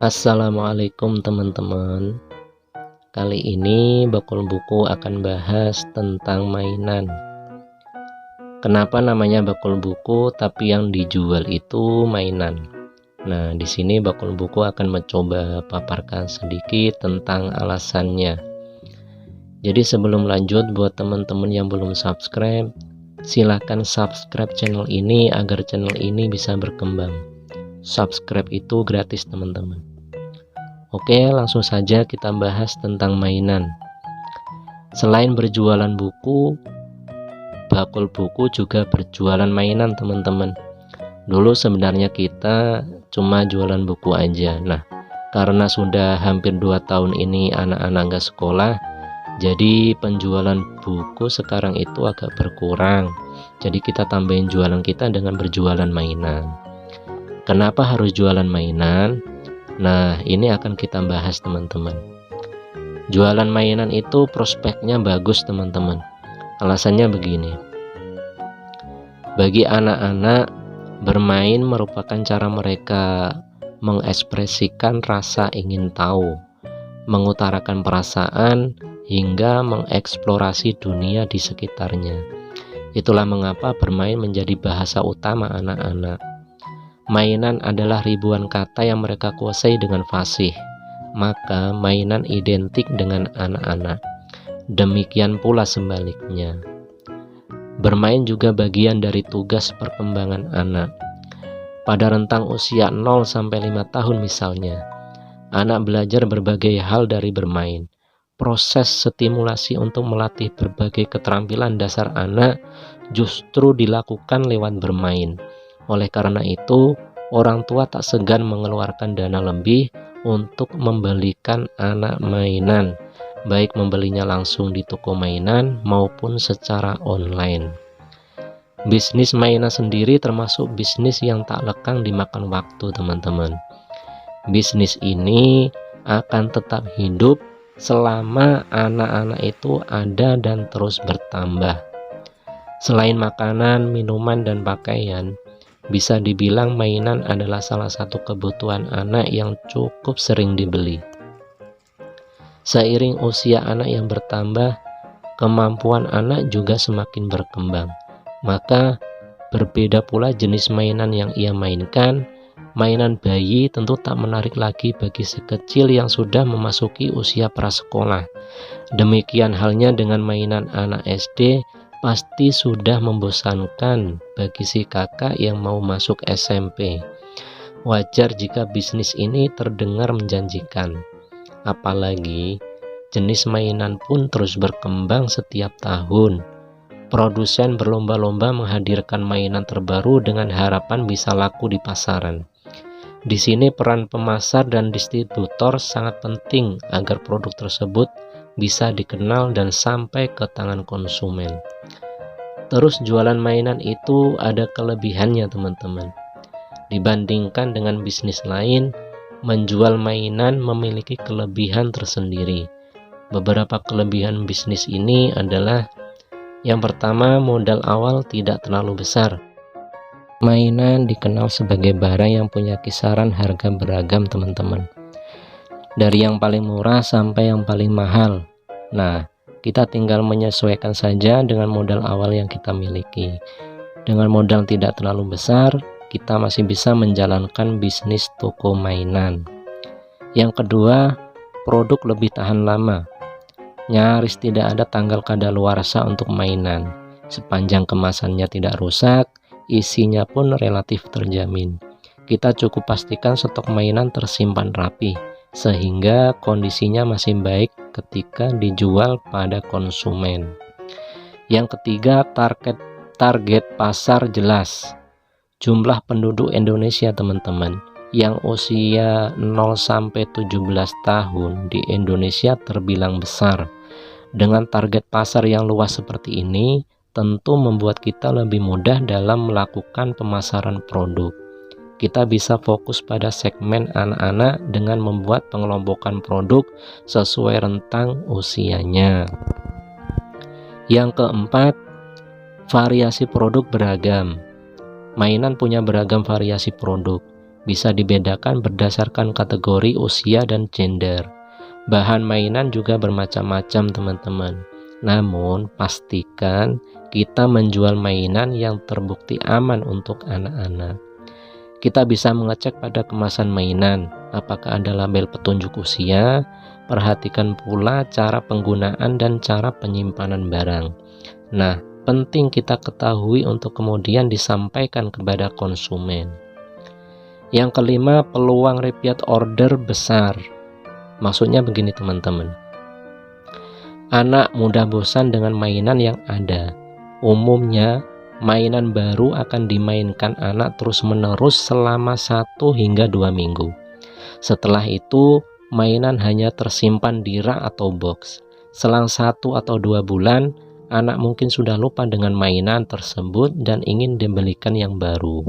Assalamualaikum teman-teman. Kali ini Bakul Buku akan bahas tentang mainan. Kenapa namanya Bakul Buku tapi yang dijual itu mainan? Nah, di sini Bakul Buku akan mencoba paparkan sedikit tentang alasannya. Jadi sebelum lanjut, buat teman-teman yang belum subscribe, silahkan subscribe channel ini agar channel ini bisa berkembang. Subscribe itu gratis teman-teman. Oke, langsung saja kita bahas tentang mainan. Selain berjualan buku, Bakul Buku juga berjualan mainan teman-teman. Dulu sebenarnya kita cuma jualan buku aja. Nah, karena sudah hampir 2 tahun ini anak-anak gak sekolah, jadi penjualan buku sekarang itu agak berkurang. Jadi kita tambahin jualan kita dengan berjualan mainan. Kenapa harus jualan mainan? Nah, ini akan kita bahas teman-teman. Jualan mainan itu prospeknya bagus teman-teman. Alasannya begini. Bagi anak-anak, bermain merupakan cara mereka mengekspresikan rasa ingin tahu, mengutarakan perasaan, hingga mengeksplorasi dunia di sekitarnya. Itulah mengapa bermain menjadi bahasa utama anak-anak. Mainan adalah ribuan kata yang mereka kuasai dengan fasih, maka mainan identik dengan anak-anak. Demikian pula sebaliknya. Bermain juga bagian dari tugas perkembangan anak. Pada rentang usia 0 sampai 5 tahun misalnya, anak belajar berbagai hal dari bermain. Proses stimulasi untuk melatih berbagai keterampilan dasar anak justru dilakukan lewat bermain. Oleh karena itu, orang tua tak segan mengeluarkan dana lebih untuk membelikan anak mainan, baik membelinya langsung di toko mainan maupun secara online. Bisnis mainan sendiri termasuk bisnis yang tak lekang dimakan waktu, teman-teman. Bisnis ini akan tetap hidup selama anak-anak itu ada dan terus bertambah. Selain makanan, minuman, dan pakaian, bisa dibilang mainan adalah salah satu kebutuhan anak yang cukup sering dibeli. Seiring usia anak yang bertambah, kemampuan anak juga semakin berkembang. Maka berbeda pula jenis mainan yang ia mainkan. Mainan bayi tentu tak menarik lagi bagi si kecil yang sudah memasuki usia prasekolah. Demikian halnya dengan mainan anak SD, pasti sudah membosankan bagi si kakak yang mau masuk SMP. Wajar jika bisnis ini terdengar menjanjikan. Apalagi jenis mainan pun terus berkembang setiap tahun. Produsen berlomba-lomba menghadirkan mainan terbaru dengan harapan bisa laku di pasaran. Di sini peran pemasar dan distributor sangat penting agar produk tersebut bisa dikenal dan sampai ke tangan konsumen. Terus jualan mainan itu ada kelebihannya teman-teman. Dibandingkan dengan bisnis lain, menjual mainan memiliki kelebihan tersendiri. Beberapa kelebihan bisnis ini adalah: yang pertama, modal awal tidak terlalu besar. Mainan dikenal sebagai barang yang punya kisaran harga beragam teman-teman. Dari yang paling murah sampai yang paling mahal. Nah, kita tinggal menyesuaikan saja dengan modal awal yang kita miliki. Dengan modal tidak terlalu besar, kita masih bisa menjalankan bisnis toko mainan. Yang kedua, produk lebih tahan lama. Nyaris tidak ada tanggal kadaluarsa untuk mainan. Sepanjang kemasannya tidak rusak, isinya pun relatif terjamin. Kita cukup pastikan stok mainan tersimpan rapi, sehingga kondisinya masih baik ketika dijual pada konsumen. Yang ketiga, target pasar jelas. Jumlah penduduk Indonesia teman-teman yang usia 0 sampai 17 tahun di Indonesia terbilang besar. Dengan target pasar yang luas seperti ini, tentu membuat kita lebih mudah dalam melakukan pemasaran produk. Kita bisa fokus pada segmen anak-anak dengan membuat pengelompokan produk sesuai rentang usianya. Yang keempat, variasi produk beragam. Mainan punya beragam variasi produk. bisa dibedakan berdasarkan kategori usia dan gender. Bahan mainan juga bermacam-macam teman-teman. Namun pastikan kita menjual mainan yang terbukti aman untuk anak-anak. Kita bisa mengecek pada kemasan mainan apakah ada label petunjuk usia. Perhatikan pula cara penggunaan dan cara penyimpanan barang. Nah, penting kita ketahui untuk kemudian disampaikan kepada konsumen. Yang kelima, peluang repeat order besar. Maksudnya begini teman-teman. Anak mudah bosan dengan mainan yang ada. Umumnya, mainan baru akan dimainkan anak terus-menerus selama 1 hingga 2 minggu. Setelah itu, mainan hanya tersimpan di rak atau box. Selang 1 atau 2 bulan, anak mungkin sudah lupa dengan mainan tersebut dan ingin dibelikan yang baru.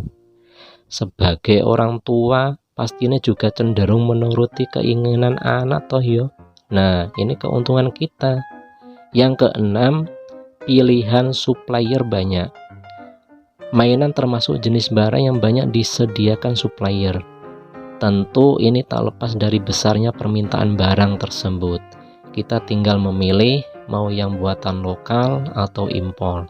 Sebagai orang tua, pastinya juga cenderung menuruti keinginan anak toh yo. Nah, ini keuntungan kita. Yang keenam, pilihan supplier banyak. Mainan termasuk jenis barang yang banyak disediakan supplier. Tentu ini tak lepas dari besarnya permintaan barang tersebut. Kita tinggal memilih mau yang buatan lokal atau impor.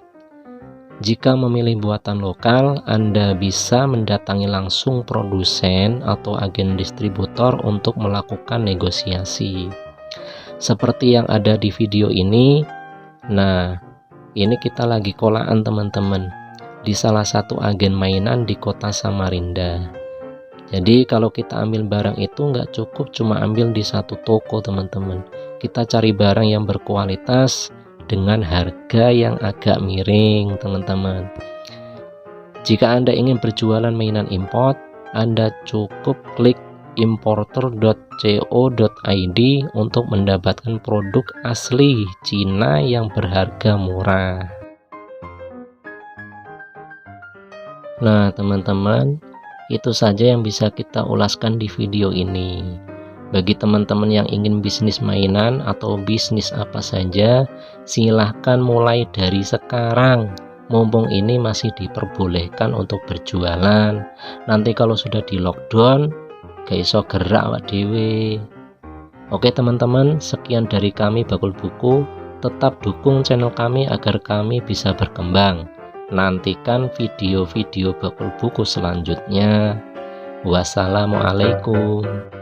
Jika memilih buatan lokal, Anda bisa mendatangi langsung produsen atau agen distributor untuk melakukan negosiasi. Seperti yang ada di video ini. Nah, ini kita lagi kolaan teman-teman di salah satu agen mainan di kota Samarinda. Jadi kalau kita ambil barang itu nggak cukup cuma ambil di satu toko teman-teman. Kita cari barang yang berkualitas dengan harga yang agak miring teman-teman. Jika Anda ingin berjualan mainan import, Anda cukup klik importer.co.id untuk mendapatkan produk asli Cina yang berharga murah. Nah teman-teman, itu saja yang bisa kita ulaskan di video ini. Bagi teman-teman yang ingin bisnis mainan atau bisnis apa saja, silahkan mulai dari sekarang. Mumpung ini masih diperbolehkan untuk berjualan. Nanti kalau sudah di lockdown, gak iso gerak awak dewe. Oke teman-teman, sekian dari kami Bakul Buku. Tetap dukung channel kami agar kami bisa berkembang. Nantikan video-video Bakul Buku selanjutnya. Wassalamualaikum.